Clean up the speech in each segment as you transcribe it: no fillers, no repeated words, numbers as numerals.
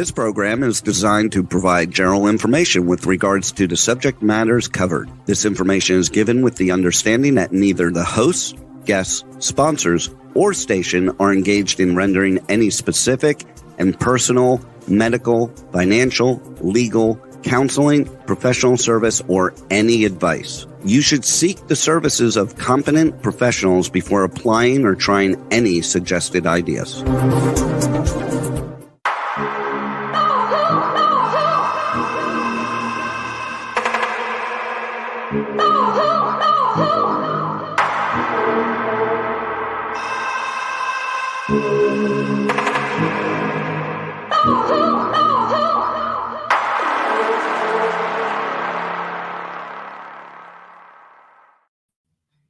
This program is designed to provide general information with regards to the subject matters covered. This information is given with the understanding that neither the hosts, guests, sponsors, or station are engaged in rendering any specific and personal, medical, financial, legal, counseling, professional service, or any advice. You should seek the services of competent professionals before applying or trying any suggested ideas.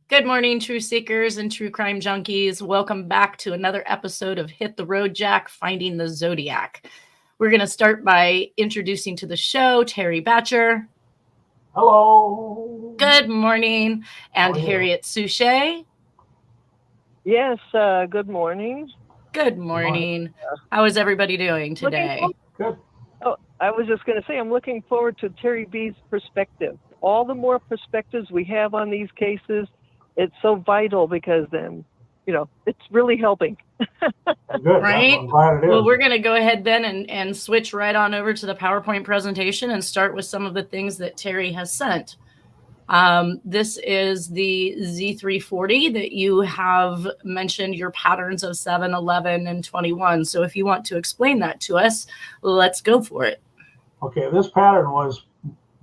Good morning, true seekers and true crime junkies. Welcome back to another episode of Hit the Road Jack, Finding the Zodiac. We're going to start by introducing to the show Terry Battcher. Hello. Good morning. And Harriette Sucher. Yes, good morning. Good morning. How is everybody doing today? Good. Oh, I was just going to say, I'm looking forward to Terry B's perspective. All the more perspectives we have on these cases, it's so vital because then, it's really helping. Good. Right? I'm glad it is. Well, we're going to go ahead then and switch right on over to the PowerPoint presentation and start with some of the things that Terry has sent. This is the Z340 that you have mentioned your patterns of 7, 11, and 21. So if you want to explain that to us, let's go for it. Okay, this pattern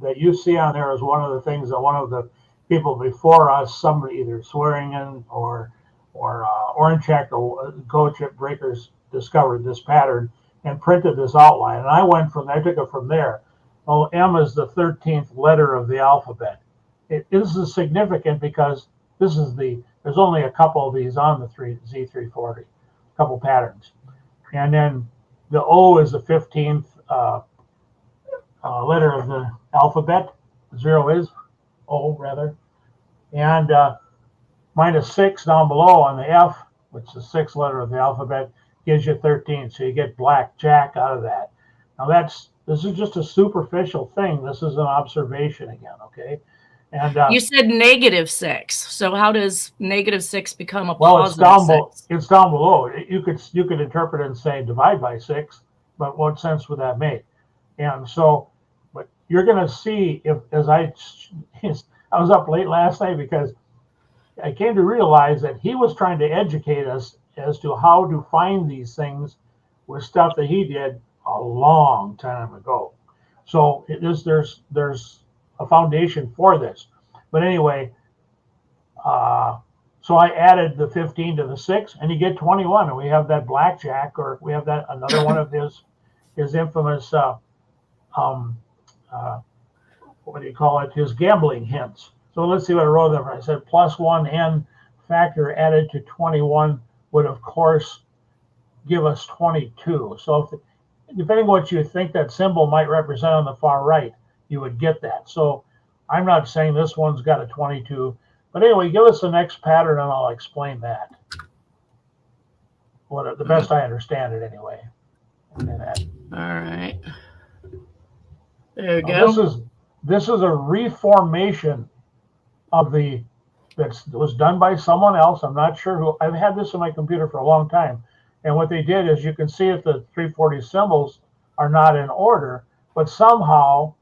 that you see on there is one of the things that one of the people before us, somebody either swearing in or Orange Check or Code Chip Breakers discovered this pattern and printed this outline. And I took it from there. Oh, M is the 13th letter of the alphabet. This is significant because there's only a couple of these on the Z340, a couple patterns. And then the O is the 15th letter of the alphabet. 0 is O, rather. And minus 6 down below on the F, which is the 6th letter of the alphabet, gives you 13. So you get Black Jack out of that. Now this is just a superficial thing. This is an observation again, okay? And you said -6. So how does -6 become a positive 6? It's down below. You could interpret it and say divide by 6, but what sense would that make? And so, but you're going to see I was up late last night because I came to realize that he was trying to educate us as to how to find these things with stuff that he did a long time ago. So there's a foundation for this. But anyway, so I added the 15 to the 6, and you get 21, and we have that blackjack, or we have that another one of his infamous what do you call it? His gambling hints. So let's see what I wrote there. I said +1 n factor added to 21 would of course give us 22. So depending on what you think that symbol might represent on the far right, you would get that. So I'm not saying this one's got a 22, but anyway, give us the next pattern and I'll explain that. The best I understand it anyway. All right. There we go. This is a reformation of that was done by someone else. I'm not sure who. I've had this on my computer for a long time. And what they did is you can see that the 340 symbols are not in order, but somehow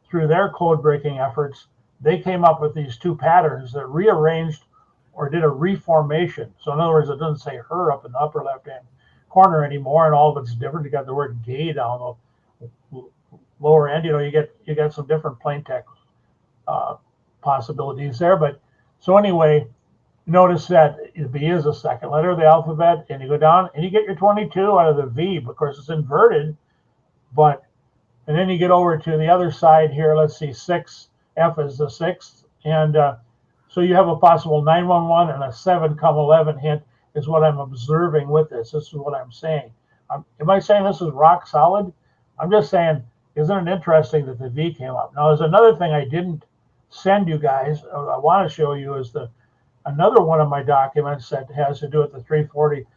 through their code breaking efforts, they came up with these two patterns that rearranged or did a reformation. So in other words, it doesn't say her up in the upper left-hand corner anymore, and all of it's different. You got the word gay down the lower end. You get some different plain text possibilities there. But so anyway, notice that B is the second letter of the alphabet, and you go down and you get your 22 out of the V. Of course, it's inverted, and then you get over to the other side here. Let's see, 6, F is the 6th, and so you have a possible 911 and a 7-11 hint is what I'm observing with this. This is what I'm saying. Am I saying this is rock solid? I'm just saying, isn't it interesting that the V came up? Now, there's another thing I didn't send you guys. I want to show you is another one of my documents that has to do with the 340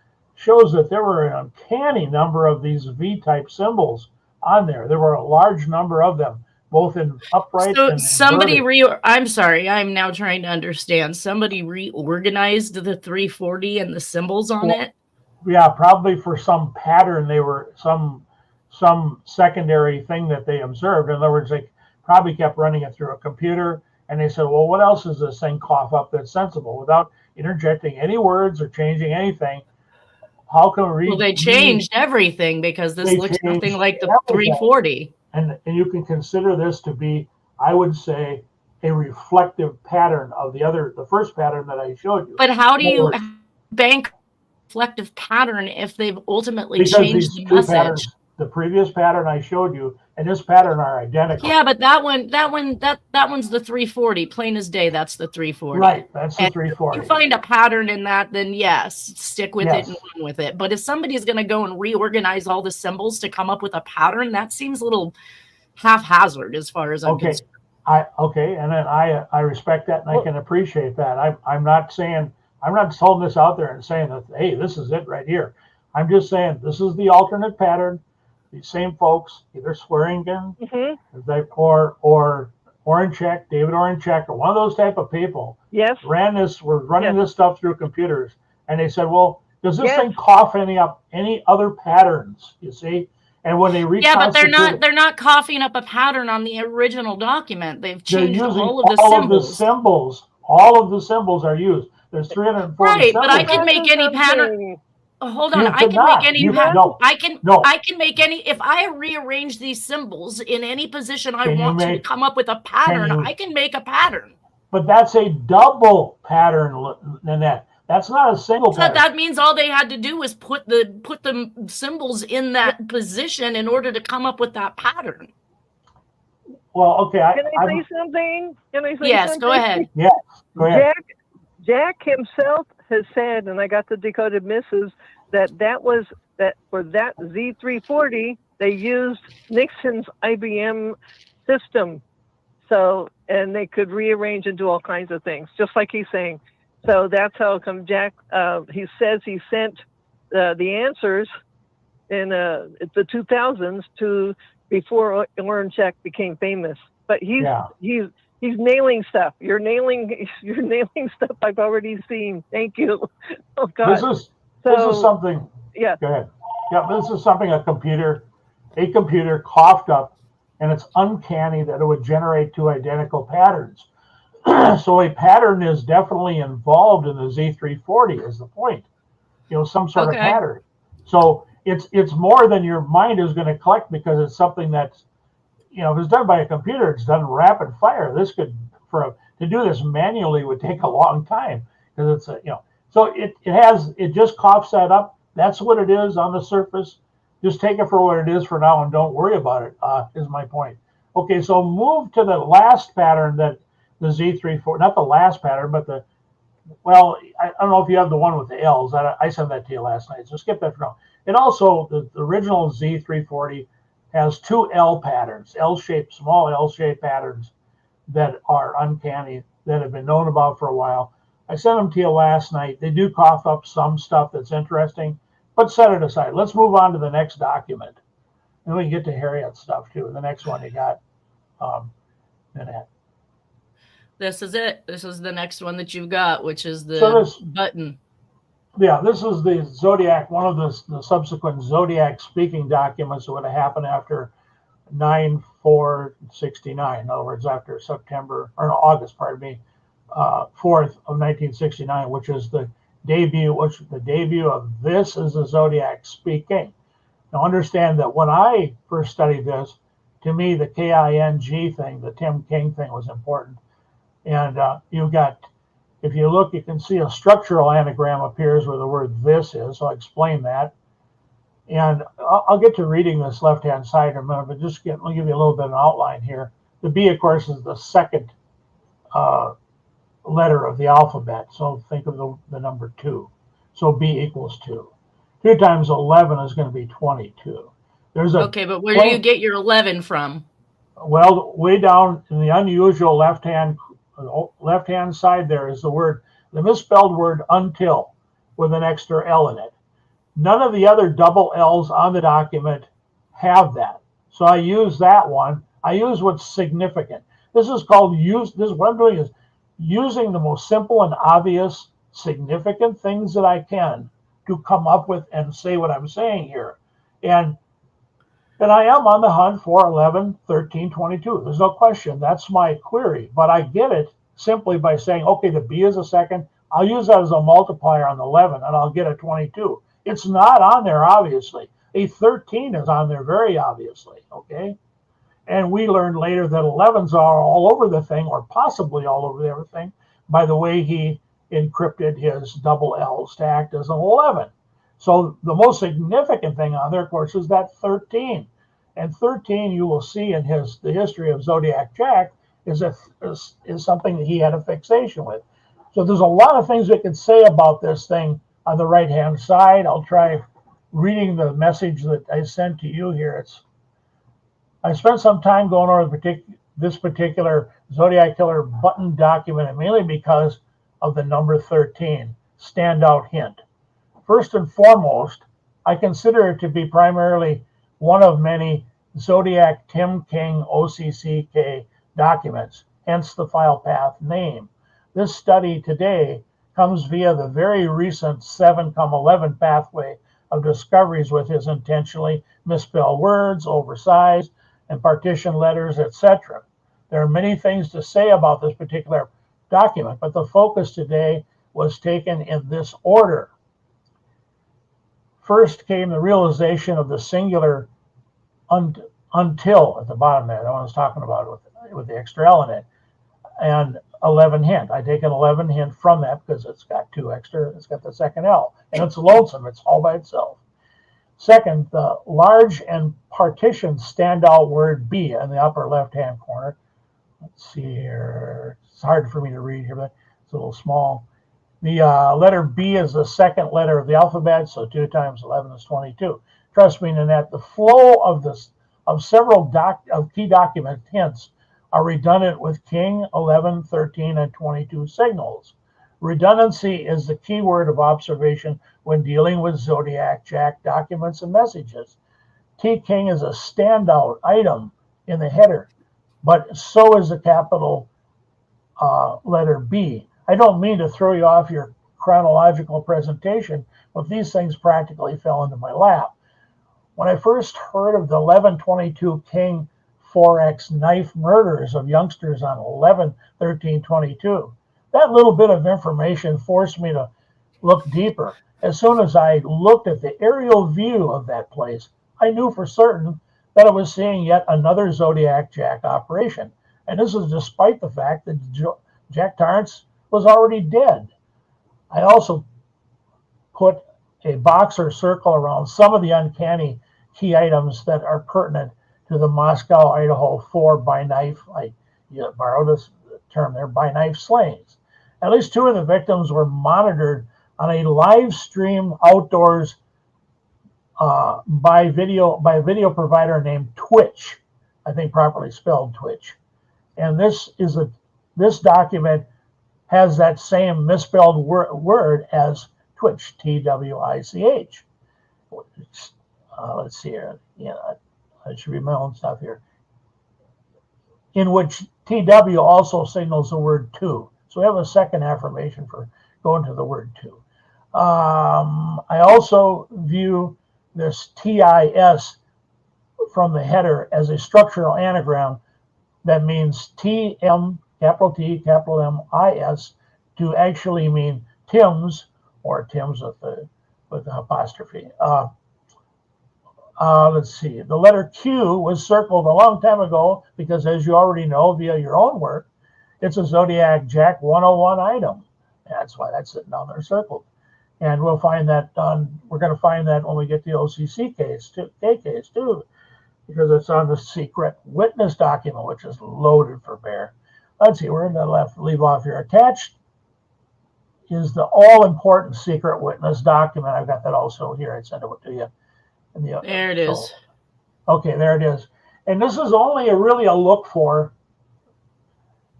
shows that there were an uncanny number of these V-type symbols on there. There were a large number of them, both in upright So and somebody inverted. I'm sorry, I'm now trying to understand. Somebody reorganized the 340 and the symbols on it. Yeah, probably for some pattern. They were some secondary thing that they observed. In other words, they probably kept running it through a computer, and they said, well, what else does this thing cough up that's sensible without interjecting any words or changing anything? How can we read? Well, they changed everything because this looks nothing like the 340. And you can consider this to be, I would say, a reflective pattern of the first pattern that I showed you. But how do you bank reflective pattern if they've ultimately because changed these the two message? Patterns, the previous pattern I showed you and this pattern are identical. Yeah, but that one's the 340, plain as day. That's the 340. Right, that's the 340. If you find a pattern in that, then yes, stick with it and run with it. But if somebody's going to go and reorganize all the symbols to come up with a pattern, that seems a little haphazard as far as I'm concerned. And then I respect that and I can appreciate that. I'm not holding this out there and saying that, hey, this is it right here. I'm just saying this is the alternate pattern. These same folks, either Swearingen or Orenchek, David Orenchek, or one of those type of people, were running this stuff through computers, and they said, well, does this thing cough any other patterns? You see, and when they but they're not coughing up a pattern on the original document. They've changed all of the symbols. All of the symbols are used. There's 340 right, symbols. But I can make any pattern. Hold on, I can make any pattern. I can make any. If I rearrange these symbols in any position I want to come up with a pattern, I can make a pattern. But that's a double pattern, Nanette. That's not a single pattern. That means all they had to do was put the symbols in that position in order to come up with that pattern. Well, okay. Can I say something? Yes, go ahead. Yes, go ahead. Jack himself has said, and I got the decoded misses, that for that Z340 they used Nixon's IBM system, so and they could rearrange and do all kinds of things, just like he's saying. So that's how come Jack. He says he sent the answers in the 2000s to before Orenchek became famous, but he's nailing stuff. You're nailing stuff I've already seen. Thank you. Oh God. This is something. Yeah. Go ahead. Yeah, this is something a computer coughed up, and it's uncanny that it would generate two identical patterns. So a pattern is definitely involved in the Z340 is the point. Some sort of pattern. So it's more than your mind is going to collect, because it's something that's, if it's done by a computer, it's done rapid fire. This to do this manually would take a long time, because it's so it just coughs that up. That's what it is on the surface. Just take it for what it is for now and don't worry about it, is my point. Okay, so move to the last pattern that the Z340, not the last pattern, but I don't know if you have the one with the L's. I sent that to you last night, so skip that for now. And also, the original Z340 has two L patterns, small L-shaped patterns that are uncanny, that have been known about for a while. I sent them to you last night. They do cough up some stuff that's interesting, but set it aside. Let's move on to the next document. And we can get to Harriette's stuff too. The next one you got, Nanette. This is it. This is the next one that you've got, which is the button. Yeah, this is the Zodiac, one of the subsequent Zodiac speaking documents that would have happened after 9/4/69. In other words, after August 4th of 1969, which is the debut of this is the Zodiac speaking. Now understand that when I first studied this, to me the KING thing, the Tim King thing, was important. And you've got, if you look, you can see a structural anagram appears where the word this is. So I'll explain that. And I'll get to reading this left-hand side in a minute, but I'll give you a little bit of an outline here. The B, of course, is the second letter of the alphabet. So think of the number 2. So B equals 2. 2 times 11 is going to be 22. Okay, but where do you get your 11 from? Well, way down in the unusual left-hand side there is the misspelled word until with an extra L in it. None of the other double L's on the document have that. So I use that one. I use what's significant. This is called what I'm doing is using the most simple and obvious significant things that I can to come up with and say what I'm saying here. And I am on the hunt for 11, 13, 22. There's no question. That's my query. But I get it simply by saying, okay, the B is a second. I'll use that as a multiplier on the 11, and I'll get a 22. It's not on there, obviously. A 13 is on there very obviously, okay? And we learned later that 11s are all over the thing, or possibly all over everything, by the way he encrypted his double L's to act as an 11. So the most significant thing on there, of course, is that 13. And 13, you will see in the history of Zodiac Jack, is something that he had a fixation with. So there's a lot of things we can say about this thing on the right-hand side. I'll try reading the message that I sent to you here. I spent some time going over this particular Zodiac Killer button document, mainly because of the number 13, standout hint. First and foremost, I consider it to be primarily one of many Zodiac Tim King OCCK documents, hence the file path name. This study today comes via the very recent 7-11 pathway of discoveries with his intentionally misspelled words, oversized, and partition letters, etc. There are many things to say about this particular document, but the focus today was taken in this order. First came the realization of the singular until at the bottom there, that one I was talking about with the extra L in it, and 11 hint. I take an 11 hint from that because it's got two extra, it's got the second L, and it's lonesome, it's all by itself. Second, the large and partition standout word B in the upper left-hand corner. Let's see here. It's hard for me to read here, but it's a little small. The letter B is the second letter of the alphabet, so 2 times 11 is 22. Trust me, Nanette, the flow of several key document hints are redundant with King, 11, 13, and 22 signals. Redundancy is the key word of observation when dealing with Zodiac Jack documents and messages. T King is a standout item in the header, but so is the capital letter B. I don't mean to throw you off your chronological presentation, but these things practically fell into my lap. When I first heard of the 1122 King 4X knife murders of youngsters on 11/13/22, that little bit of information forced me to look deeper. As soon as I looked at the aerial view of that place, I knew for certain that I was seeing yet another Zodiac Jack operation. And this is despite the fact that Jack Torrance was already dead. I also put a box or circle around some of the uncanny key items that are pertinent to the Moscow, Idaho 4 by knife, I borrowed this term there, by knife slayings. At least 2 of the victims were monitored on a live stream outdoors by a video provider named Twitch, I think properly spelled Twitch. And this document has that same misspelled word as Twitch, Twich. Let's see here. I should read my own stuff here. In which TW also signals the word two. So we have a second affirmation for going to the word two. I also view this TIS from the header as a structural anagram that means TM, capital T, capital M, IS, to actually mean Tim's, or Tim's with the apostrophe. Let's see. The letter Q was circled a long time ago because, as you already know via your own work, it's a Zodiac Jack 101 item. That's why that's sitting down there circled. And we'll find that we're going to find that when we get the OCC case too, because it's on the secret witness document, which is loaded for bear. Let's see, we're going to leave off here. Attached is the all-important secret witness document. I've got that also here. I sent it to you. There it is. Okay, there it is. And this is only really a look for,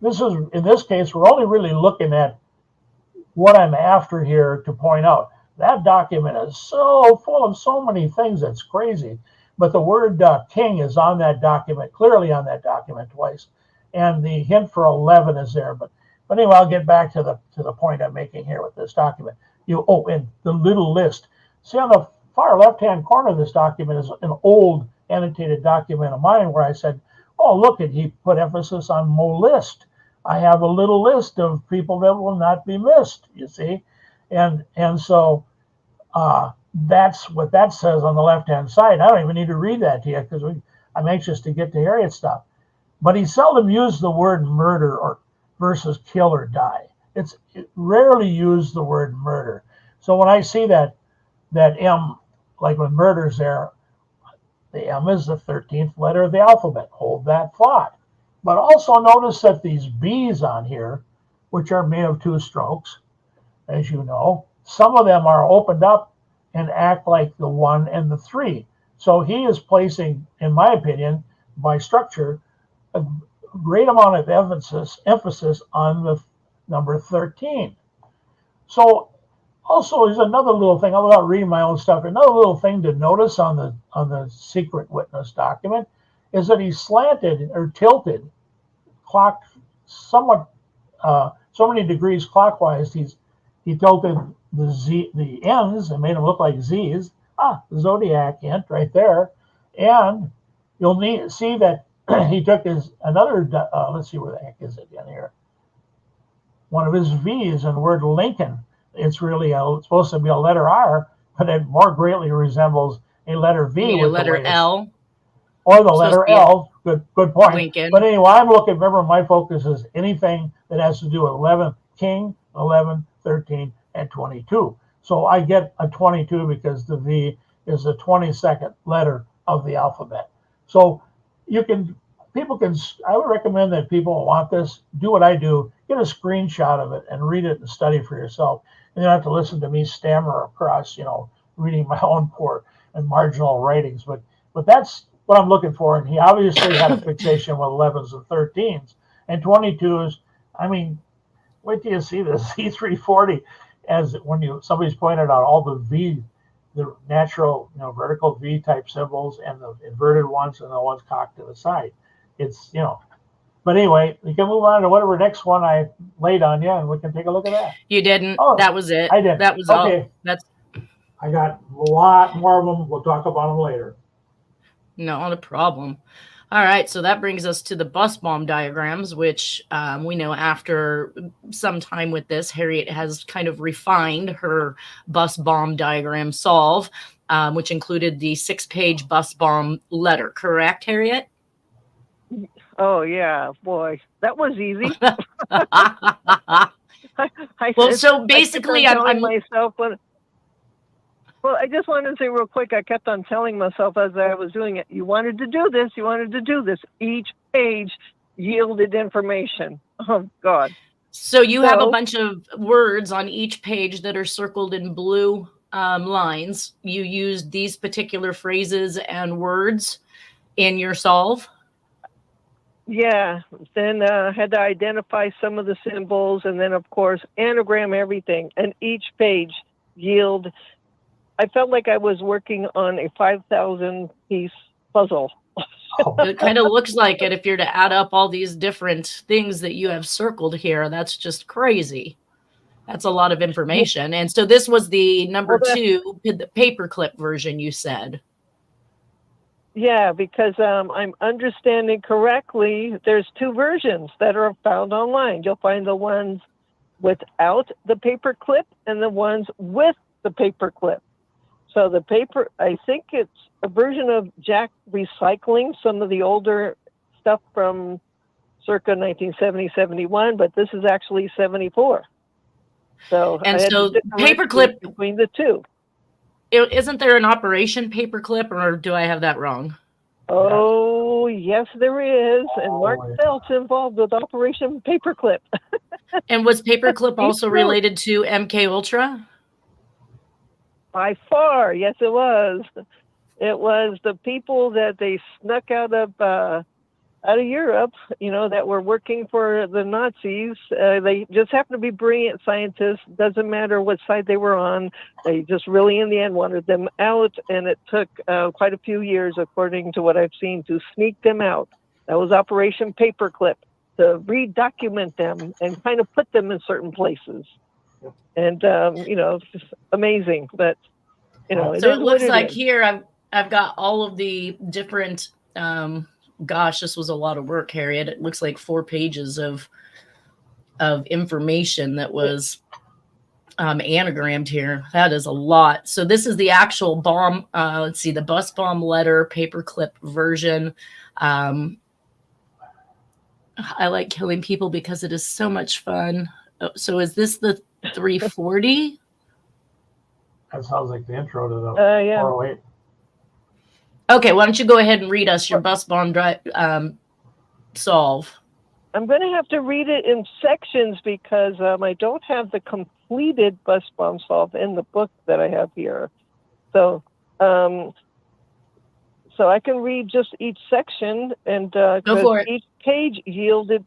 in this case, we're only really looking at what I'm after here to point out. That document is so full of so many things that's crazy. But the word king is on that document, clearly on that document twice, and the hint for 11 is there. But anyway, I'll get back to the point I'm making here with this document. And the little list. See, on the far left-hand corner of this document is an old annotated document of mine where I said, oh, look, he put emphasis on mo list. I have a little list of people that will not be missed, you see. And so that's what that says on the left-hand side. I don't even need to read that to you because I'm anxious to get to Harriette's stuff. But he seldom used the word murder or versus kill or die. It rarely used the word murder. So when I see that M, like when murder's there, the M is the 13th letter of the alphabet. Hold that thought. But also notice that these B's on here, which are made of 2 strokes, as you know, some of them are opened up and act like the 1 and the 3. So he is placing, in my opinion, by structure, a great amount of emphasis on the number 13. So also, there's another little thing. I'm not reading my own stuff. Another little thing to notice on the secret witness document is that he's slanted or tilted, clocked somewhat, so many degrees clockwise. He tilted the N's and made them look like Z's. Zodiac hint right there. And you'll see that he took another. Let's see where the heck is it in here. One of his V's in the word Lincoln. It's really supposed to be a letter R, but it more greatly resembles a letter V. With a letter L. Or the letter L. Good point. Lincoln. But anyway, remember my focus is anything that has to do with 11, King, 11, 13, and 22. So I get a 22 because the V is the 22nd letter of the alphabet. So I would recommend that people who want this, do what I do, get a screenshot of it and read it and study for yourself. And you don't have to listen to me stammer across, reading my own poor and marginal writings. But that's what I'm looking for. And he obviously had a fixation with 11s and 13s. And 22s, wait till you see this Z340 as when somebody's pointed out all the natural, vertical V type symbols and the inverted ones and the ones cocked to the side. It's, but anyway, we can move on to whatever next one I laid on you, and we can take a look at that. You didn't. That was it. I did. That was okay. All. I got a lot more of them. We'll talk about them later. Not a problem. All right, so that brings us to the bus bomb diagrams, which we know after some time with this, Harriette has kind of refined her bus bomb diagram solve, which included the 6-page bus bomb letter. Correct, Harriette? Oh, yeah, boy, that was easy. So basically, I'm myself when. Well, I just wanted to say real quick, I kept on telling myself as I was doing it, you wanted to do this, you wanted to do this. Each page yielded information. Oh, God. So you have a bunch of words on each page that are circled in blue lines. You used these particular phrases and words in your solve? Yeah. Then I had to identify some of the symbols and then, of course, anagram everything. And each page I felt like I was working on a 5,000-piece puzzle. It kind of looks like it if you're to add up all these different things that you have circled here. That's just crazy. That's a lot of information. And so this was the number 2, the paperclip version, you said. Yeah, because I'm understanding correctly, there's 2 versions that are found online. You'll find the ones without the paperclip and the ones with the paperclip. So the paper, I think it's a version of Jack recycling some of the older stuff from circa 1970, 71, but this is actually 74. So paperclip between the 2. Isn't there an Operation Paperclip, or do I have that wrong? Oh, yes, there is. And Mark Felt's involved with Operation Paperclip. And was Paperclip also related to MK Ultra? By far, yes, it was. It was the people that they snuck out of out of Europe, that were working for the Nazis. They just happened to be brilliant scientists. Doesn't matter what side they were on. They just really, in the end, wanted them out. And it took quite a few years, according to what I've seen, to sneak them out. That was Operation Paperclip, to redocument them and kind of put them in certain places. And, it's just amazing. But, so it looks like here I've got all of the different, gosh, this was a lot of work, Harriette. It looks like 4 pages of information that was anagrammed here. That is a lot. So this is the actual bomb. Let's see, the bus bomb letter paperclip version. I like killing people because it is so much fun. So is this the 340? That sounds like the intro to the 408. Okay, why don't you go ahead and read us your bus bomb solve? I'm going to have to read it in sections because I don't have the completed bus bomb solve in the book that I have here. So I can read just each section, and go for it. each page yielded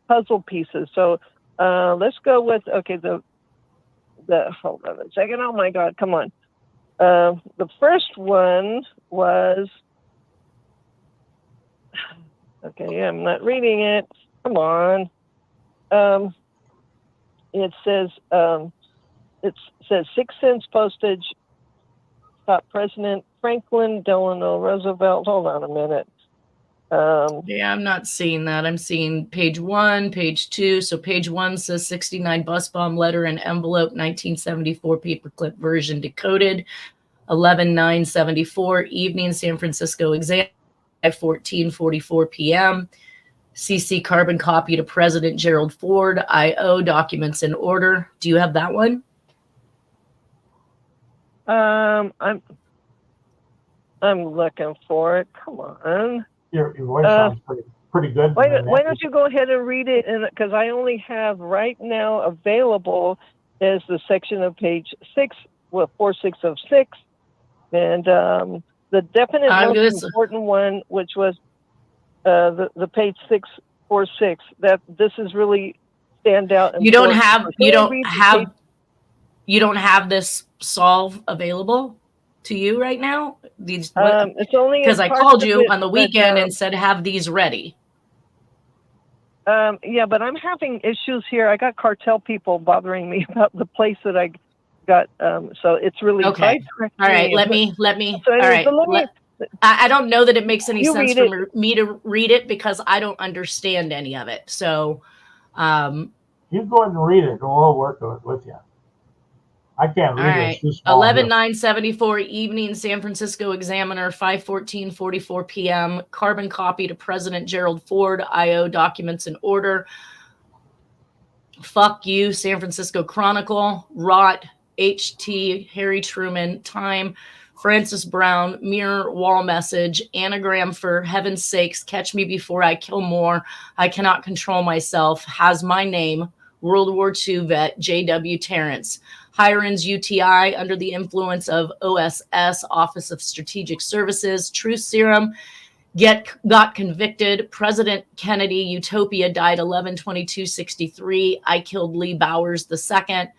puzzle pieces. So let's go with the hold on a second. Oh my God, come on. The first one was, okay, I'm not reading it. Come on. It says 6 cents postage. Stop President Franklin Delano Roosevelt. Hold on a minute. Yeah, I'm not seeing that. I'm seeing page 1, page 2. So page 1 says 69 bus bomb letter and envelope, 1974 paperclip version decoded. 11/9/74 evening, San Francisco exam, 14:44 p.m. CC carbon copy to President Gerald Ford. I.O. documents in order. Do you have that one? I'm looking for it. Come on. Your voice sounds pretty good. Why don't you go ahead and read it? Because I only have right now available is the section of page 6, 4/6 of 6, and the definite most important one, which was the page 6/4/6. That this is really stand out. You don't have this solve available to you right now? It's only because I called you on the weekend and said have these ready. Yeah, but I'm having issues here. I got cartel people bothering me about the place that I got. So it's really okay. All right, let me. So anyway, all right. I don't know that it makes any sense for me to read it because I don't understand any of it. So you go ahead and read it and we'll work with you. I can't read it. It's too small. 11/9/74 evening, San Francisco Examiner, 5:14:44 p.m. Carbon copy to President Gerald Ford. I.O. documents in order. Fuck you, San Francisco Chronicle. Rot. H.T. Harry Truman. Time. Francis Brown. Mirror wall message. Anagram for heaven's sakes. Catch me before I kill more. I cannot control myself. Has my name. World War II vet. J.W. Terrence. Hiren's UTI under the influence of OSS, Office of Strategic Services. Truth serum, got convicted. President Kennedy, Utopia, died 11/22/63. I killed Lee Bowers II.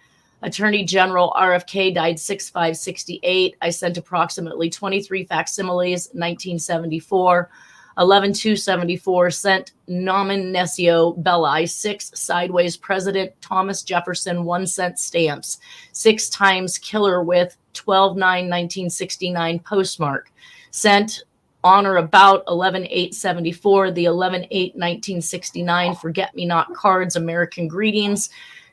Attorney General RFK died 6/5/68. I sent approximately 23 facsimiles, 1974. 11/2/74 sent nomen nessio belli 6 sideways President Thomas Jefferson 1 cent stamps 6 times killer with 12/9/1969 postmark sent on or about 11/8/74 the 11/8/1969 forget me not cards American greetings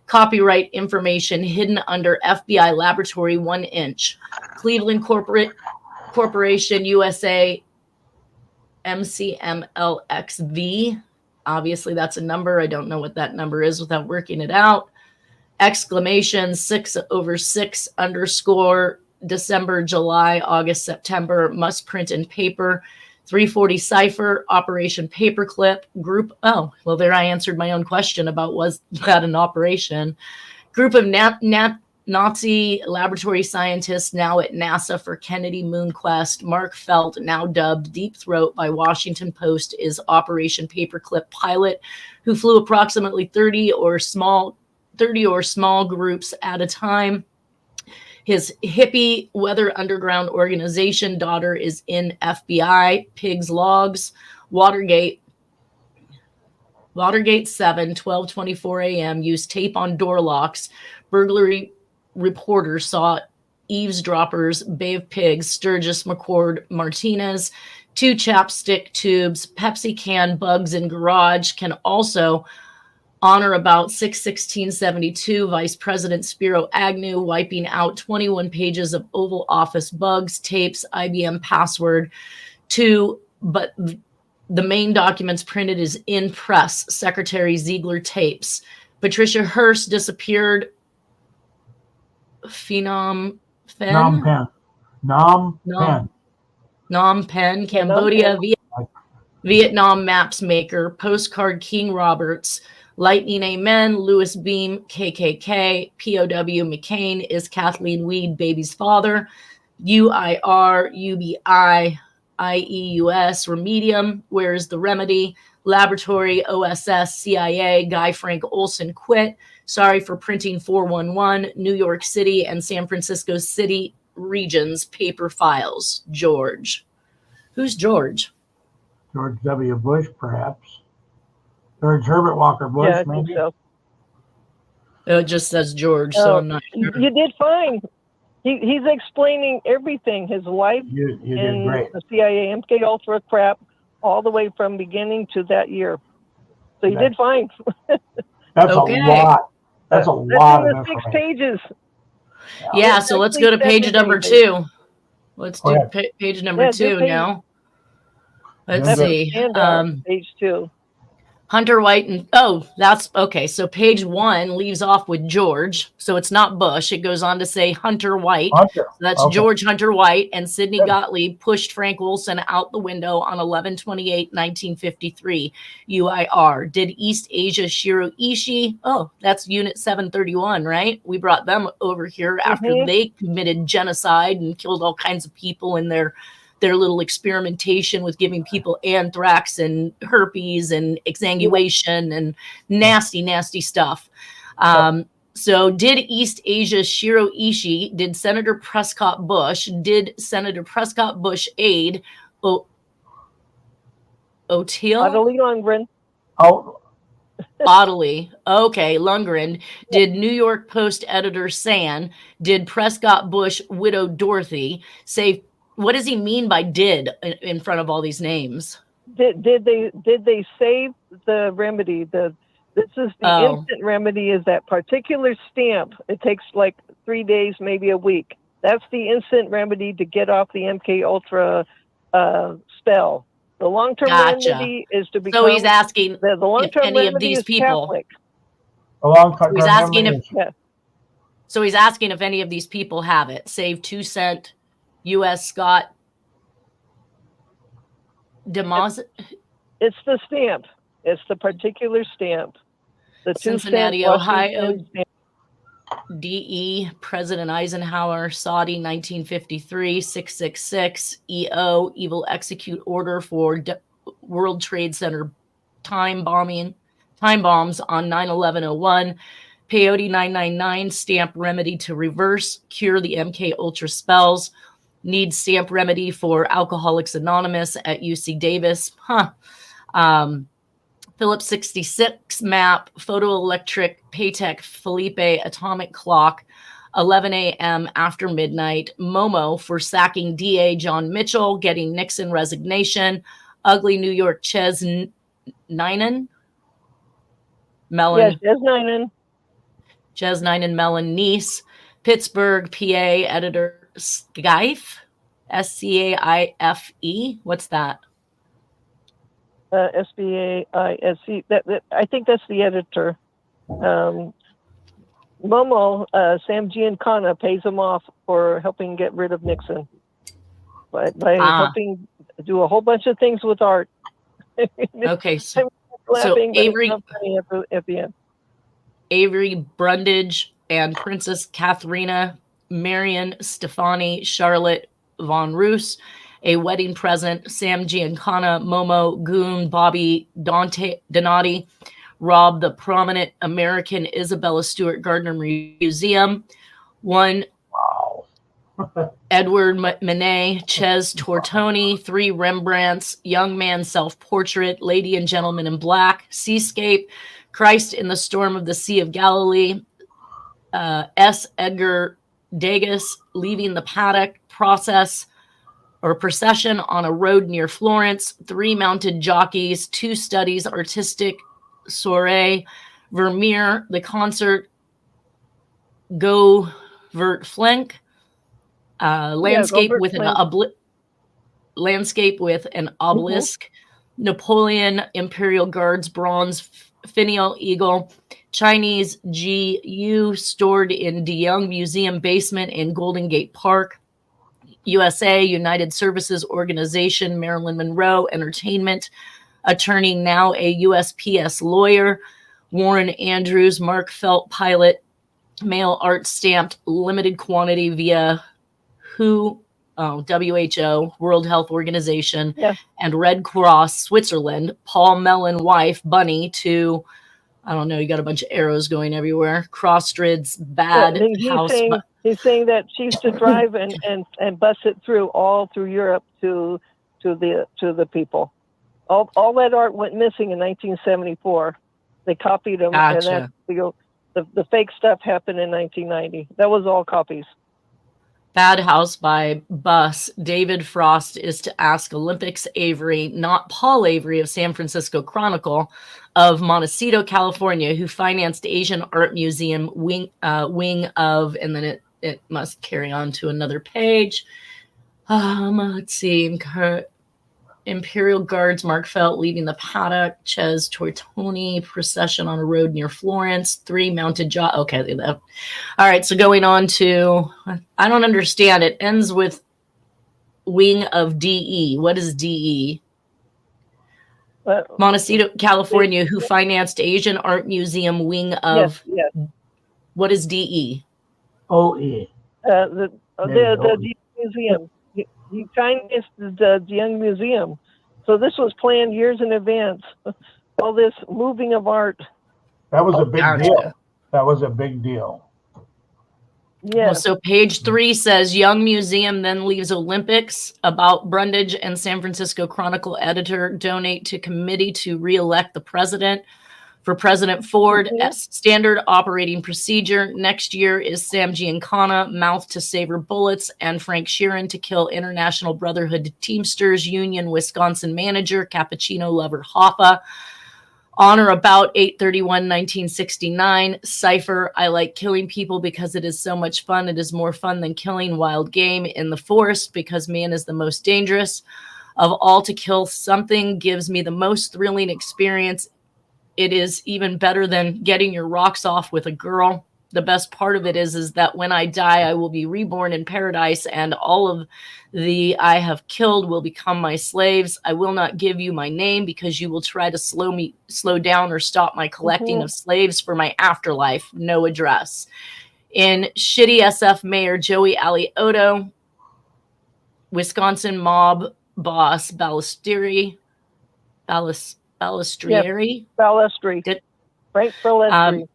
copyright information hidden under FBI laboratory 1 inch Cleveland Corporation USA MCMLXV. Obviously, that's a number. I don't know what that number is without working it out. Exclamation 6/6 _ December, July, August, September. Must print in paper. 340 cipher. Operation Paperclip. Group. Oh, well, there I answered my own question about was that an operation. Group of Nazi laboratory scientist now at NASA for Kennedy Moon Quest, Mark Felt, now dubbed Deep Throat by Washington Post, is Operation Paperclip pilot who flew approximately 30 or small groups at a time. His hippie Weather Underground organization daughter is in FBI. Pig's logs. Watergate 7, 12:24 a.m. used tape on door locks. Burglary reporters saw eavesdroppers, Bay of Pigs, Sturgis, McCord, Martinez, 2 chapstick tubes, Pepsi can, bugs in garage. Can also honor about 6/16/72 Vice President Spiro Agnew wiping out 21 pages of Oval Office bugs, tapes, IBM password but the main documents printed is in press, Secretary Ziegler tapes. Patricia Hearst disappeared. Phnom Penh, Cambodia, Vietnam maps maker, Postcard King Roberts, Lightning Amen, Louis Beam, KKK, POW McCain is Kathleen Weed, baby's father, UIR, UBI, IEUS, Remedium, Where's the Remedy, Laboratory, OSS, CIA, Guy Frank Olson quit, sorry for printing 411, New York City and San Francisco City regions, paper files, George. Who's George? George W. Bush, perhaps. George Herbert Walker Bush, Yeah, I maybe. think so. It just says George, so I'm not sure. You did fine. He's explaining everything, his life You did in great. the CIA, MK Ultra crap, all the way from beginning to that year. So you did fine. That's Okay. a lot. That's a lot of That's in the 6 information. pages. Yeah, so let's go to page number 2. Let's do page number 2 page. now. Let's That's see. Page 2. Hunter White and that's okay. So page 1 leaves off with George. So it's not Bush. It goes on to say Hunter White. Hunter. So that's Okay. George Hunter White, and Sidney Good. Gottlieb pushed Frank Wilson out the window on 11/28/1953. UIR. Did East Asia Shiro Ishii? Oh, that's Unit 731, right? We brought them over here after they committed genocide and killed all kinds of people in their little experimentation with giving people anthrax and herpes and exsanguination and nasty, nasty stuff. So did East Asia Shiro Ishii, did Senator Prescott Bush, did Senator Prescott Bush aide O'Teal? Adelie Lundgren. Adelie. Okay, Lundgren. Did New York Post editor San, did Prescott Bush widow Dorothy say, what does he mean by did in front of all these names? Did they save the remedy? This is the instant remedy, is that particular stamp. It takes like 3 days, maybe a week. That's the instant remedy to get off the MK Ultra spell. The long-term remedy is to become. So he's asking the long-term if any of remedy these is people. Catholic. So he's asking So he's asking if any of these people have it. Save 2 cent. U.S. Scott deposit. It's the stamp. It's the particular stamp. The Cincinnati, 2 cent Ohio. stamp. DE, President Eisenhower, Saudi, 1953, 666. EO, evil execute order for World Trade Center time bombs on 9/11/01. Peyote 999, stamp remedy to reverse, cure the MK Ultra spells. Need stamp remedy for Alcoholics Anonymous at UC Davis. Phillips 66 map, photoelectric Paytech Felipe atomic clock, 11 a.m. after midnight. Momo for sacking DA John Mitchell, getting Nixon resignation. Ugly New York Ches Ninen. Mellon. Yes, Ches Ninen Mellon niece. Pittsburgh, PA editor Scaife, SCAIFE. What's that? SBAISC. I think that's the editor. Momo, Sam Giancana pays him off for helping get rid of Nixon by helping do a whole bunch of things with art. Okay, so laughing, Avery at the end. Avery Brundage and Princess Katharina Marion Stefani Charlotte von Roos, a wedding present, Sam Giancana, Momo, Goon, Bobby, Donati, robbed the prominent American Isabella Stewart Gardner Museum. One, Edward Manet, Ches Tortoni, 3 Rembrandts, Young Man Self-Portrait, Lady and Gentleman in Black, Seascape, Christ in the Storm of the Sea of Galilee, S. Edgar Degas, Leaving the Paddock, Procession on a Road Near Florence, 3 Mounted Jockeys, 2 Studies, Artistic Soiree, Vermeer, The Concert, Go Vert Flank, landscape with an obelisk, Napoleon, Imperial Guards, bronze finial eagle, Chinese GU stored in De Young Museum basement in Golden Gate Park, USA, United Services Organization, Marilyn Monroe Entertainment, attorney, now a USPS lawyer, Warren Andrews, Mark Felt pilot, mail art stamped limited quantity via WHO, World Health Organization, and Red Cross Switzerland, Paul Mellon wife, Bunny, to, I don't know, you got a bunch of arrows going everywhere, Crossstrid's bad house. He's saying that she used to drive and bus it through all through Europe to the people. All that art went missing in 1974. They copied them, Gotcha. And the fake stuff happened in 1990. That was all copies. Bad House by Bus. David Frost is to ask Olympics Avery, not Paul Avery of San Francisco Chronicle, of Montecito, California, who financed Asian Art Museum wing of, and then it must carry on to another page. Let's see. Imperial Guards, Mark Felt, Leaving the Paddock, Ches Tortoni, Procession on a Road Near Florence, 3 Mounted Okay. All right. So going on to, I don't understand. It ends with wing of DE. What is DE? Montecito, California, who financed Asian Art Museum wing of. Yes. What is DE? OE. The museum. He financed the Young Museum. So this was planned years in advance. All this moving of art. That was a big deal. That was a big deal. Yeah. Well, so page 3 says Young Museum then leaves Olympics. About Brundage and San Francisco Chronicle editor donate to committee to re-elect the president. For President Ford, as standard operating procedure, next year is Sam Giancana, mouth to saber bullets, and Frank Sheeran to kill International Brotherhood Teamsters Union Wisconsin manager, cappuccino lover Hoffa. On or about 8/31/1969, cipher, I like killing people because it is so much fun. It is more fun than killing wild game in the forest because man is the most dangerous. Of all, to kill something gives me the most thrilling experience. It is even better than getting your rocks off with a girl. The best part of it is that when I die, I will be reborn in paradise, and all of the I have killed will become my slaves. I will not give you my name because you will try to slow down or stop my collecting of slaves for my afterlife. No address. In Shitty SF Mayor Joey Alioto, Wisconsin mob boss Balistrieri. Balestri. Frank Balestri.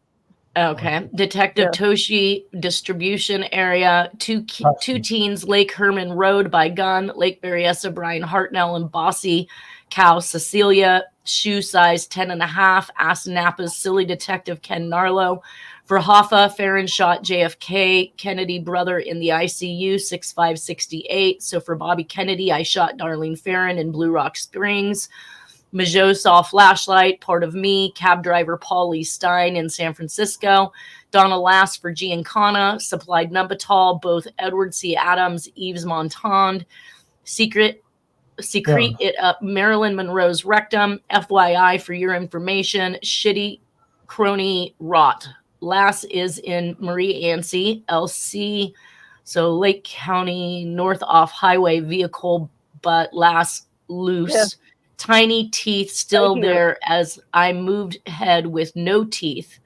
Okay. Detective Toshi, distribution area, two teens, Lake Herman Road by gun, Lake Berryessa, Brian Hartnell, and Bossy Cow, Cecilia, shoe size 10.5, Ass Napa's silly detective Ken Narlow. For Hoffa, Farron shot JFK, Kennedy brother in the ICU, 6568. So for Bobby Kennedy, I shot Darlene Farron in Blue Rock Springs. Majot saw flashlight, part of me, cab driver Paul Lee Stein in San Francisco. Donna Lass for Giancana, supplied Numbatol, both Edward C. Adams, Yves Montand. Secrete it up Marilyn Monroe's rectum. FYI for your information, shitty crony rot. Lass is in Marie Anstey, LC, so Lake County, north off highway vehicle, but Lass loose. Yeah. Tiny teeth still there as I moved head with no teeth.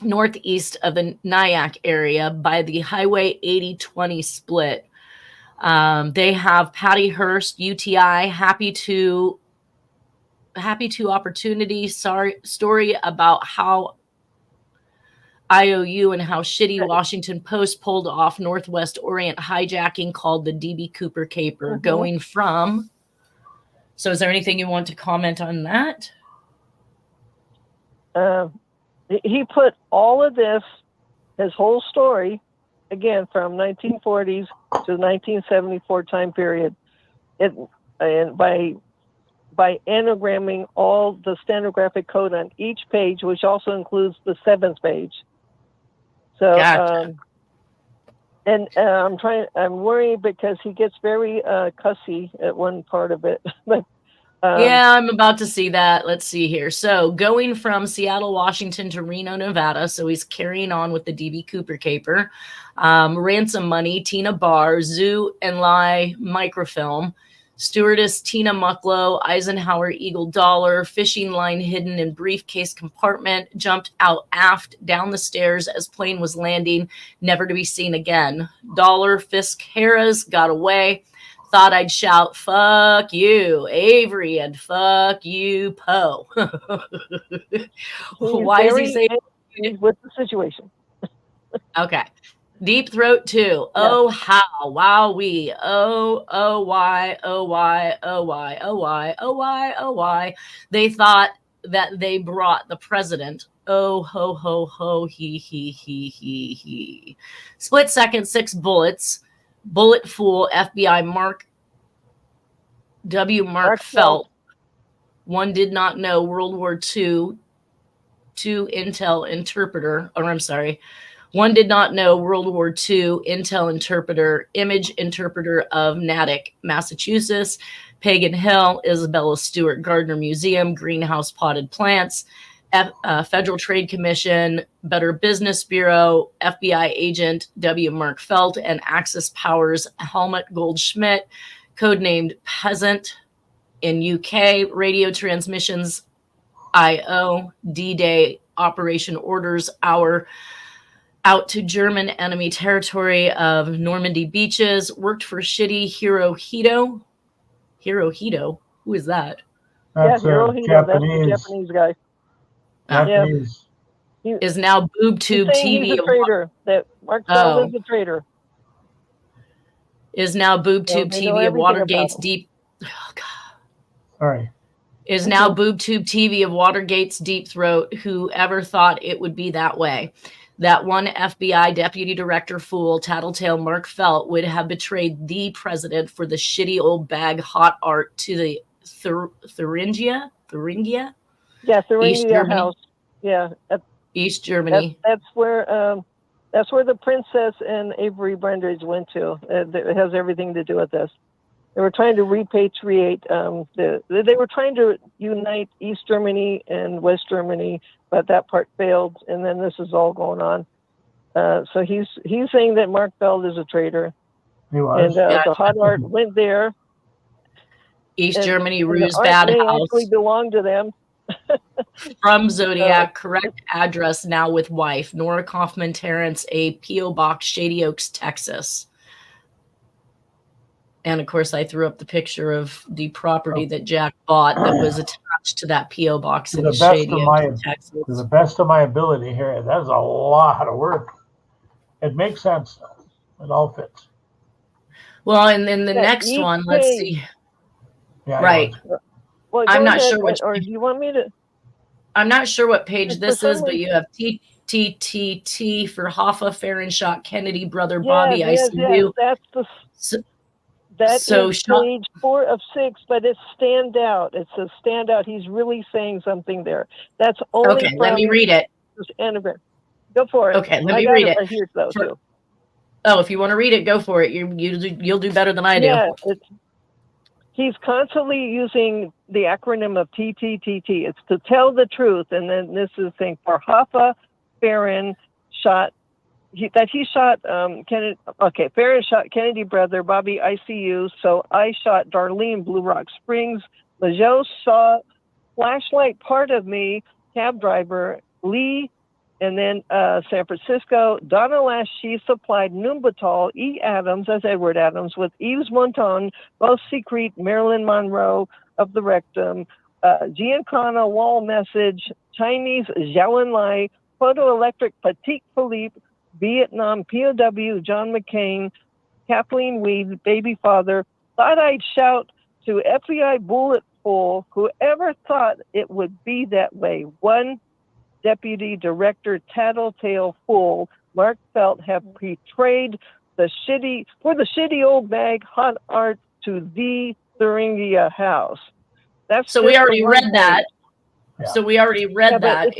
northeast of the Nyack area by the Highway 80-20 split. They have Patty Hearst, UTI, happy to opportunity story about how IOU and how shitty Washington Post pulled off Northwest Orient hijacking called the DB Cooper Caper, going from. So is there anything you want to comment on that? He put all of this, his whole story, again, from 1940s to 1974 time period, and by anagramming all the stenographic code on each page, which also includes the 7th page. So, Gotcha. I'm worried because he gets very cussy at one part of it. But yeah, I'm about to see that. Let's see here. So going from Seattle, Washington to Reno, Nevada. So he's carrying on with the DB Cooper caper. Ransom money, Tina Barr, Zoo and Lie microfilm. Stewardess Tina Mucklow, Eisenhower Eagle dollar, fishing line hidden in briefcase compartment, jumped out aft down the stairs as plane was landing, never to be seen again. Dollar Fisk Harris got away. Thought I'd shout, fuck you, Avery, and fuck you, Poe. Why is he saying with the situation? Okay. Deep Throat 2. Yeah. Oh, how, wow, we. Oh, why, oh, why, oh, why, oh, why, oh, why, oh, why. They thought that they brought the president. Oh, ho, ho, ho, he. Split second, 6 bullets. Bullet fool, FBI Mark Felt. One did not know World War II. 2 Intel interpreter, or I'm sorry. One did not know World War II Intel interpreter, image interpreter of Natick, Massachusetts, Pagan Hill, Isabella Stewart Gardner Museum, greenhouse potted plants, Federal Trade Commission, Better Business Bureau, FBI agent W. Mark Felt, and Axis Powers Helmut Goldschmidt, codenamed Peasant in UK, radio transmissions, IO, D-Day, Operation Orders Hour, out to German enemy territory of Normandy beaches, worked for shitty Hirohito. Hirohito? Who is that? That's Hirohito, Japanese. that's the Japanese guy. Japanese. Yeah. Is now BoobTube TV. He's a traitor. That Mark Feld is a traitor. Is now BoobTube TV of Watergate's deep. Oh, God. Sorry. Is now BoobTube TV of Watergate's Deep Throat. Whoever thought it would be that way? That one FBI deputy director fool, tattletale Mark Felt, would have betrayed the president for the shitty old bag hot art to the Thuringia? Yeah, Thuringia House. Yeah. East Germany. That's where the princess and Avery Brundage went to. It has everything to do with this. They were trying to repatriate. They were trying to unite East Germany and West Germany, but that part failed. And then this is all going on. So he's saying that Mark Feld is a traitor. He was. And the hot art went there. East Germany, Ruse Bad House. Actually belonged to them. From Zodiac, correct address now with wife. Nora Kaufman Terrence, a P.O. Box, Shady Oaks, Texas. And of course, I threw up the picture of the property that Jack bought that was attached to that P.O. box in Shady Oaks, Texas. To the best of my ability here, that is a lot of work. It makes sense, though. It all fits. Well, and then the next one, let's see. Yeah, right. Well, I'm not sure which. Or do you want me to? I'm not sure what page this is, but you have TTT for Hoffa, Farenshot, Kennedy, Brother Bobby, ICU. That's the. That is page 4 of 6, but it's stand out. It says stand out. He's really saying something there. That's only okay. Let me read it. Go for it. Okay, let me read it. Right here, though, too. Oh, if you want to read it, go for it. You'll do better than I do. Yeah, he's constantly using the acronym of TTTT. It's to tell the truth, and then this is the thing for Hoffa, Farron shot. He shot Kennedy. Okay, Farron shot Kennedy brother Bobby ICU. So I shot Darlene Blue Rock Springs. Lejeune saw flashlight part of me. Cab driver Lee And then San Francisco, Donna Lass, she supplied Numbatol, E. Adams, as Edward Adams, with Yves Montand, both secret Marilyn Monroe of the rectum, Giancana wall message, Chinese Zhao Enlai, photoelectric Petit Philippe, Vietnam POW, John McCain, Kathleen Weed, baby father, thought I'd shout to FBI bullet pool, whoever thought it would be that way. One Deputy Director Tattletale fool, Mark Felt, have betrayed the shitty old bag hot art to the Thuringia house. That's so we already read that. Yeah. So we already read that.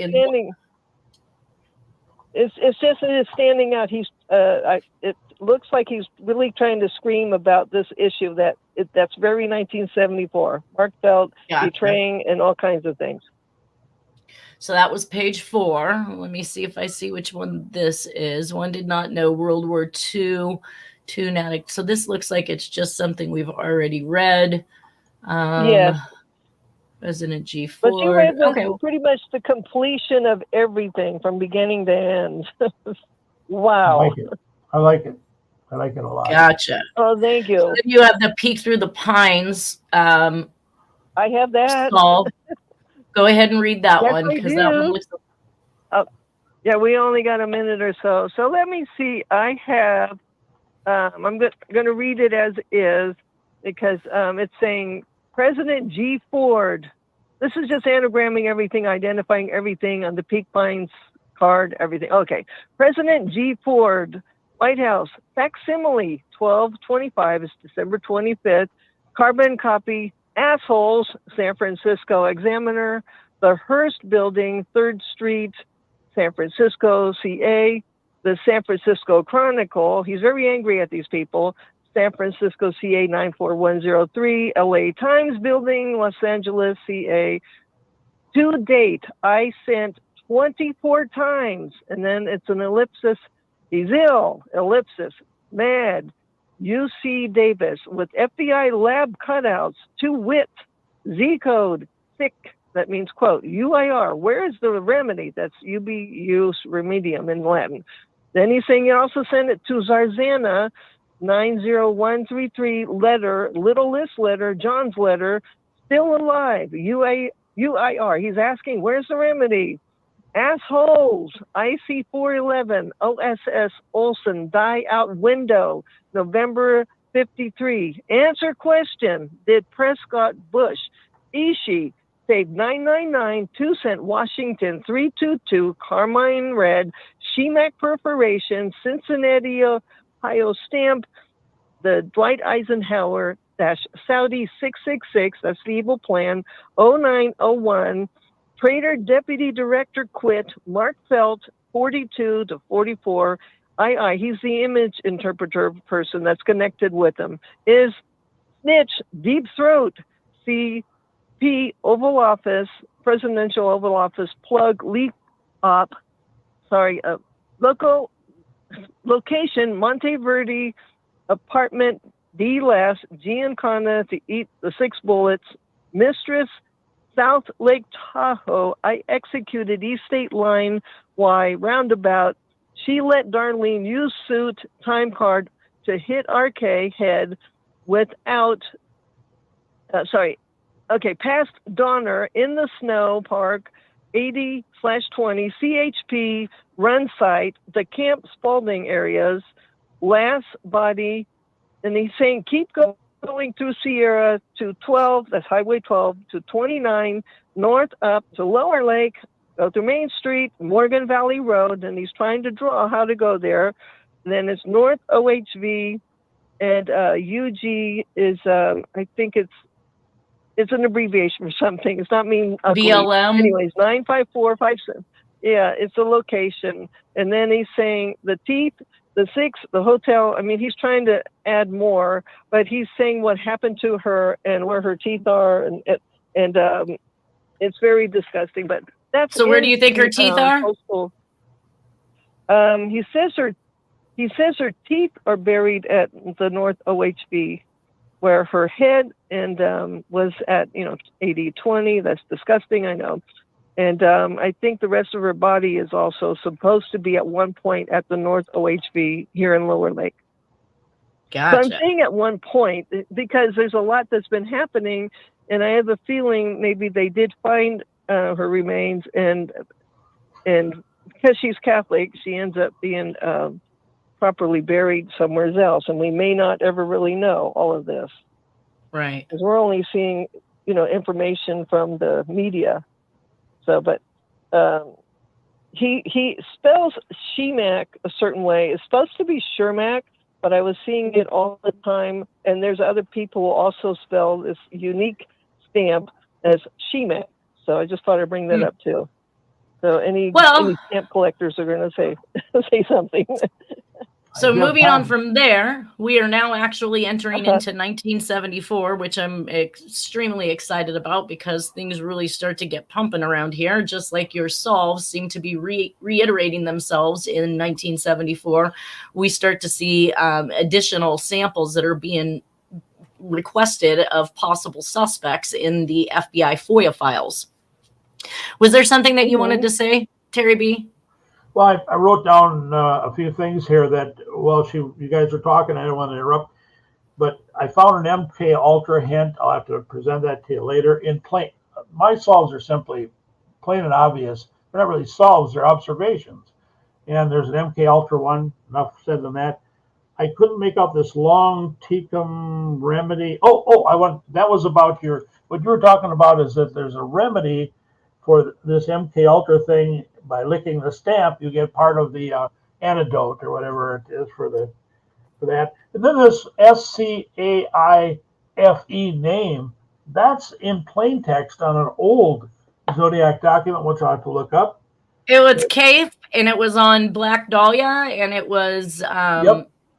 It's just that it's standing out. It looks like he's really trying to scream about this issue that's very 1974. Mark Felt betraying and all kinds of things. So that was page 4. Let me see if I see which one this is. One did not know World War II. Two Natick. So this looks like it's just something we've already read. Yes. President G. But Ford. you read Okay. pretty much the completion of everything from beginning to end. Wow. I like it a lot. Gotcha. Oh, thank you. So then you have the Peek Through the Pines. I have that. Saul. Go ahead and read that Yes, one, I because that do. one looks. Yeah, we only got a minute or so. So let me see. I have, I'm going to read it as is because it's saying President G. Ford. This is just anagramming everything, identifying everything on the Peak Pines card, everything. Okay. President G. Ford, White House, facsimile, 12/25 is December 25th. Carbon copy, assholes, San Francisco Examiner, the Hearst Building, 3rd Street, San Francisco, CA, the San Francisco Chronicle. He's very angry at these people. San Francisco, CA 94103, LA Times Building, Los Angeles, CA. To date, I sent 24 times, and then it's an ellipsis. He's ill, ellipsis, mad. UC Davis with FBI lab cutouts, to wit, Z code, sick. That means, quote, UIR. Where is the remedy? That's UBU remedium in Latin. Then he's saying he also sent it to Zarzana, 90133, letter, little list letter, John's letter, still alive, UIR. He's asking, where's the remedy? Assholes, IC 411, OSS Olson, die out window, November 53. Answer question, did Prescott Bush, Ishii, save 999, 2 cent Washington 322, Carmine Red, Shemak perforation, Cincinnati, Ohio stamp, the Dwight Eisenhower Saudi 666, that's the evil plan, 0901, Trader Deputy Director quit, Mark Felt, 42 to 44, he's the image interpreter person that's connected with him, is snitch, deep throat, CP, Oval Office, Presidential Oval Office, plug, leak op, location, Monteverde, apartment, D. Lass, Giancana to eat the 6 bullets, mistress, South Lake Tahoe, I executed East State Line, Y, roundabout, she let Darlene use suit, time card to hit RK head without, past Donner in the snow park, 80/20, CHP, run site, the Camp Spalding areas, last body, and he's saying keep going through Sierra to 12, that's Highway 12, to 29, north up to Lower Lake, go through Main Street, Morgan Valley Road, and he's trying to draw how to go there. Then it's North OHV, and UG is, I think it's an abbreviation for something. It's not mean ugly. BLM. Anyways, 95457. Yeah, it's a location. And then he's saying the teeth, the 6, the hotel. I mean, he's trying to add more, but he's saying what happened to her and where her teeth are, and it's very disgusting. But that's So where do you think her teeth are? Postal. He says her teeth are buried at the North OHV, where her head and was at 80/20. That's disgusting, I know. And I think the rest of her body is also supposed to be at one point at the North OHV here in Lower Lake. Gotcha. So I'm saying at one point because there's a lot that's been happening, and I have a feeling maybe they did find her remains, and because she's Catholic, she ends up being properly buried somewhere else, and we may not ever really know all of this. Right. Because we're only seeing, information from the media. So, but he spells Shemak a certain way. It's supposed to be Shermack, but I was seeing it all the time. And there's other people who also spell this unique stamp as Shemak. So I just thought I'd bring that up too. So any stamp collectors are going to say something. So moving on from there, we are now actually entering into 1974, which I'm extremely excited about because things really start to get pumping around here, just like your solves seem to be reiterating themselves in 1974. We start to see additional samples that are being requested of possible suspects in the FBI FOIA files. Was there something that you wanted to say, Terry B? Well, I wrote down a few things here that, you guys were talking, I don't want to interrupt, but I found an MK Ultra hint. I'll have to present that to you later. My solves are simply plain and obvious. They're not really solves, they're observations. And there's an MK Ultra one, enough said than that. I couldn't make out this long Tecum remedy. That was about what you were talking about is that there's a remedy for this MK Ultra thing. By licking the stamp, you get part of the antidote or whatever it is for that. And then this SCAIFE name, that's in plain text on an old Zodiac document, which I'll have to look up. It was CAIF, and it was on Black Dahlia, and it was, I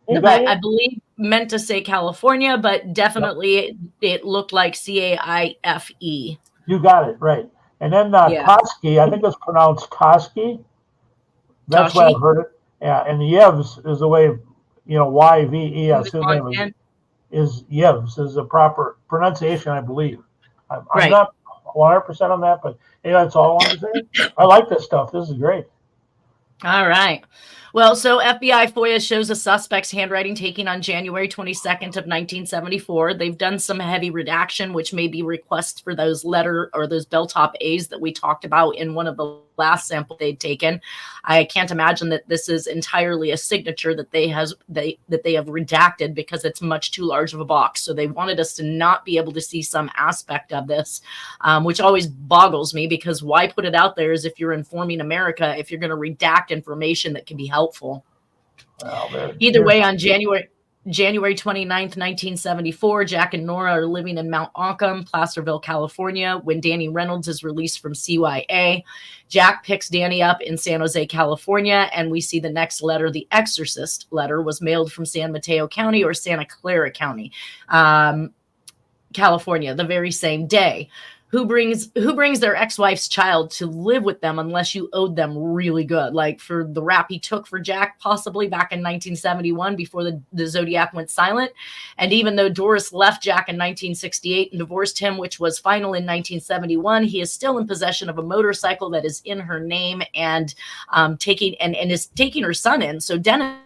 believe, meant to say California, but definitely it looked like CAIFE. You got it, right. And then Toski, I think it's pronounced Toski. That's why I've heard it. Yeah, and Yevs is the way, YVE, his name is Yevs, is the proper pronunciation, I believe. I'm not 100% on that, but that's all I wanted to say. I like this stuff. This is great. All right. Well, so FBI FOIA shows a suspect's handwriting taken on January 22nd of 1974. They've done some heavy redaction, which may be requests for those letter or those belltop A's that we talked about in one of the last sample they'd taken. I can't imagine that this is entirely a signature that they have redacted because it's much too large of a box. So they wanted us to not be able to see some aspect of this, which always boggles me because why put it out there as if you're informing America if you're going to redact information that can be helpful. Either way, on January 29th, 1974, Jack and Nora are living in Mount Occam, Placerville, California, when Danny Reynolds is released from CYA. Jack picks Danny up in San Jose, California, and we see the next letter, the Exorcist Letter, was mailed from San Mateo County or Santa Clara County, California, the very same day. Who brings their ex-wife's child to live with them unless you owed them really good? Like for the rap he took for Jack, possibly back in 1971 before the Zodiac went silent. And even though Doris left Jack in 1968 and divorced him, which was final in 1971, he is still in possession of a motorcycle that is in her name and is taking her son in. So Dennis,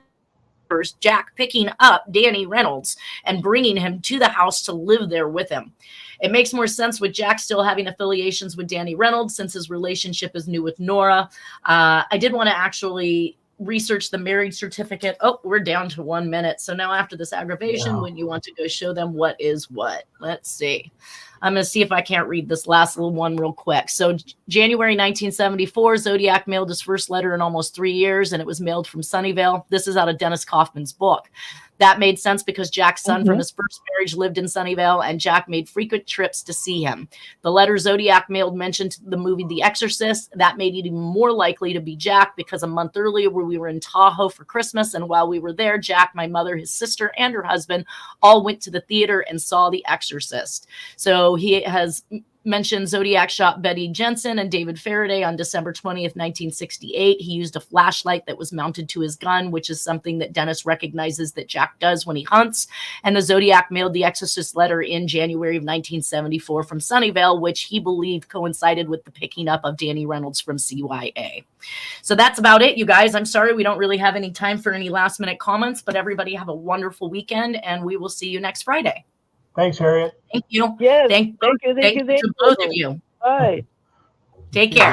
Jack picking up Danny Reynolds and bringing him to the house to live there with him. It makes more sense with Jack still having affiliations with Danny Reynolds since his relationship is new with Nora. I did want to actually research the marriage certificate. Oh, we're down to 1 minute. So now after this aggravation, when you want to go show them what is what, let's see. I'm going to see if I can't read this last little one real quick. So January 1974, Zodiac mailed his first letter in almost 3 years, and it was mailed from Sunnyvale. This is out of Dennis Kaufman's book. That made sense because Jack's son from his first marriage lived in Sunnyvale, and Jack made frequent trips to see him. The letter Zodiac mailed mentioned the movie The Exorcist. That made it even more likely to be Jack because a month earlier we were in Tahoe for Christmas, and while we were there, Jack, my mother, his sister, and her husband all went to the theater and saw The Exorcist. So he has mentioned Zodiac shot Betty Jensen and David Faraday on December 20th, 1968. He used a flashlight that was mounted to his gun, which is something that Dennis recognizes that Jack does when he hunts. And the Zodiac mailed the Exorcist Letter in January of 1974 from Sunnyvale, which he believed coincided with the picking up of Danny Reynolds from CYA. So that's about it, you guys. I'm sorry we don't really have any time for any last minute comments, but everybody have a wonderful weekend, and we will see you next Friday. Thanks, Harriet. Thank you. Yes. Thank you to both of you. Bye. Take care.